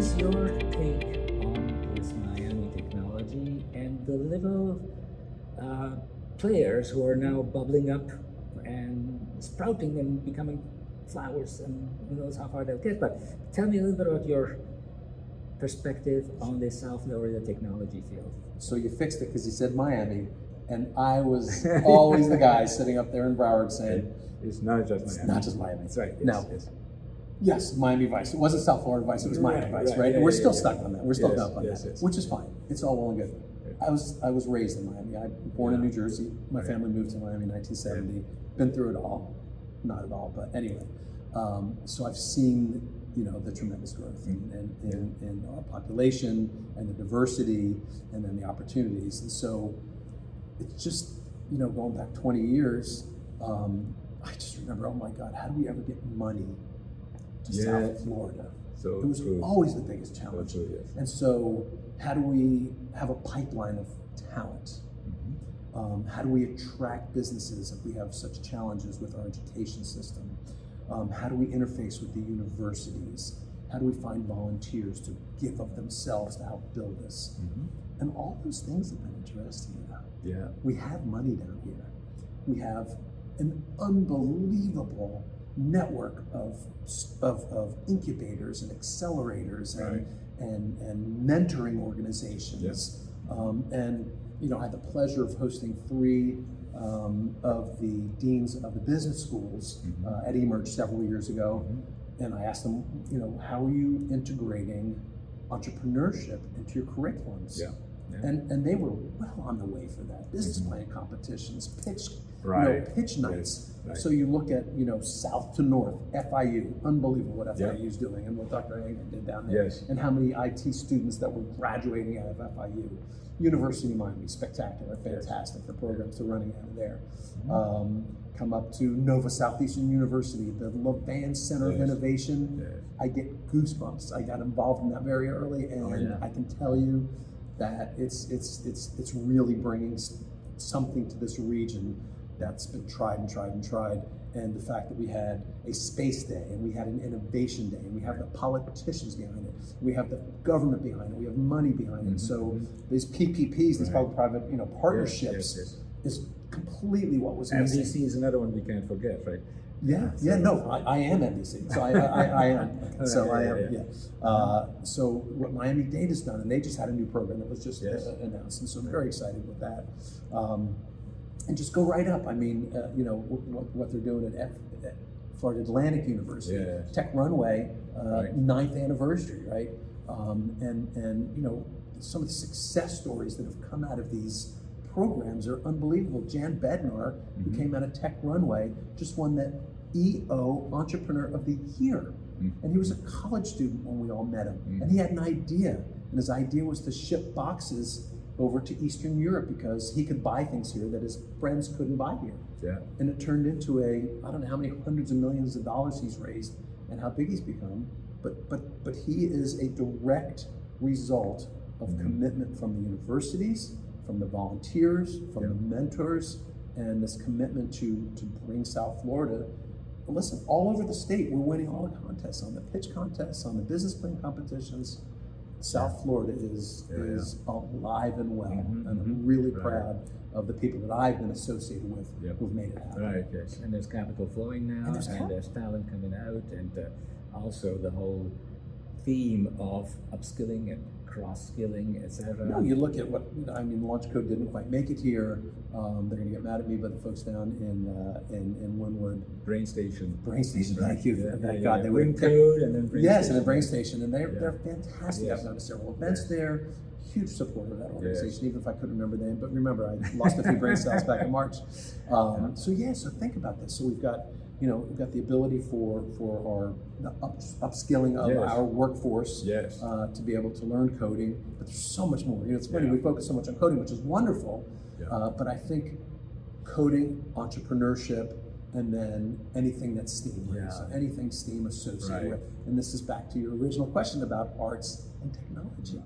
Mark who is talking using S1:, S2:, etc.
S1: is your take on this Miami technology and the little players who are now bubbling up and sprouting and becoming flowers, and who knows how far they'll get? But tell me a little bit about your perspective on the South Florida technology field.
S2: So you fixed it because you said Miami, and I was always the guy sitting up there in Broward saying,
S1: it's not just Miami.
S2: It's not just Miami.
S1: That's right.
S2: No. Yes, Miami Vice. It wasn't South Florida Vice, it was Miami Vice, right? And we're still stuck on that. We're still up on that, which is fine. It's all well and good. I was raised in Miami. I was born in New Jersey. My family moved to Miami in 1970. Been through it all. Not at all, but anyway. So I've seen, the tremendous growth in our population and the diversity and then the opportunities. And so it's just, going back 20 years, I just remember, oh my God, how do we ever get money to South Florida?
S1: So
S2: it was always the biggest challenge. And so how do we have a pipeline of talent? How do we attract businesses if we have such challenges with our education system? How do we interface with the universities? How do we find volunteers to give of themselves to help build this? And all those things have been interesting. We have money down here. We have an unbelievable network of incubators and accelerators and mentoring organizations. And I had the pleasure of hosting 3 of the deans of the business schools at eMERGE several years ago. And I asked them, how are you integrating entrepreneurship into your curriculums? And they were well on the way for that. Business plan competitions, pitch nights. So you look at, south to north, FIU, unbelievable what FIU is doing and what Dr. Angan did down there. And how many IT students that were graduating out of FIU. University of Miami, spectacular, fantastic. The programs are running out of there. Come up to Nova Southeastern University, the Levan Center of Innovation. I get goosebumps. I got involved in that very early, and I can tell you that it's really bringing something to this region that's been tried and tried and tried. And the fact that we had a space day and we had an innovation day and we have the politicians behind it, we have the government behind it, we have money behind it. So these PPPs, these public-private partnerships, is completely what was missing.
S1: NBC is another one we can't forget, right?
S2: I am NBC, so I am. So I am, So what Miami-Dade has done, and they just had a new program that was just announced, and so I'm very excited with that. And just go right up. I mean, what they're doing at Florida Atlantic University, Tech Runway, 9th anniversary, right? And some of the success stories that have come out of these programs are unbelievable. Jan Bednar, who came out of Tech Runway, just won the EO Entrepreneur of the Year. And he was a college student when we all met him. And he had an idea, and his idea was to ship boxes over to Eastern Europe because he could buy things here that his friends couldn't buy here. And it turned into I don't know how many hundreds of millions of dollars he's raised and how big he's become, but he is a direct result of commitment from the universities, from the volunteers, from the mentors, and this commitment to bring South Florida. Listen, all over the state, we're winning all the contests, on the pitch contests, on the business plan competitions. South Florida is alive and well, and I'm really proud of the people that I've been associated with who've made it happen.
S1: And there's capital flowing now, and there's talent coming out, and also the whole theme of upskilling and cross-skilling, etc.
S2: No, you look at Launch Code didn't quite make it here. They're going to get mad at me, but the folks down in Wynwood.
S1: Brain Station,
S2: thank you. Thank God. They
S1: Win Code and then Brain Station.
S2: And then Brain Station, and they're fantastic. I've done several events there. Huge supporter of that organization, even if I couldn't remember the name. But remember, I lost a few brain cells back in March. So think about this. So we've got the ability for the upskilling of our workforce to be able to learn coding, but there's so much more. It's funny, we focus so much on coding, which is wonderful, but I think coding, entrepreneurship, and then anything that's STEAM, so anything STEAM associated with, and this is back to your original question about arts and technology.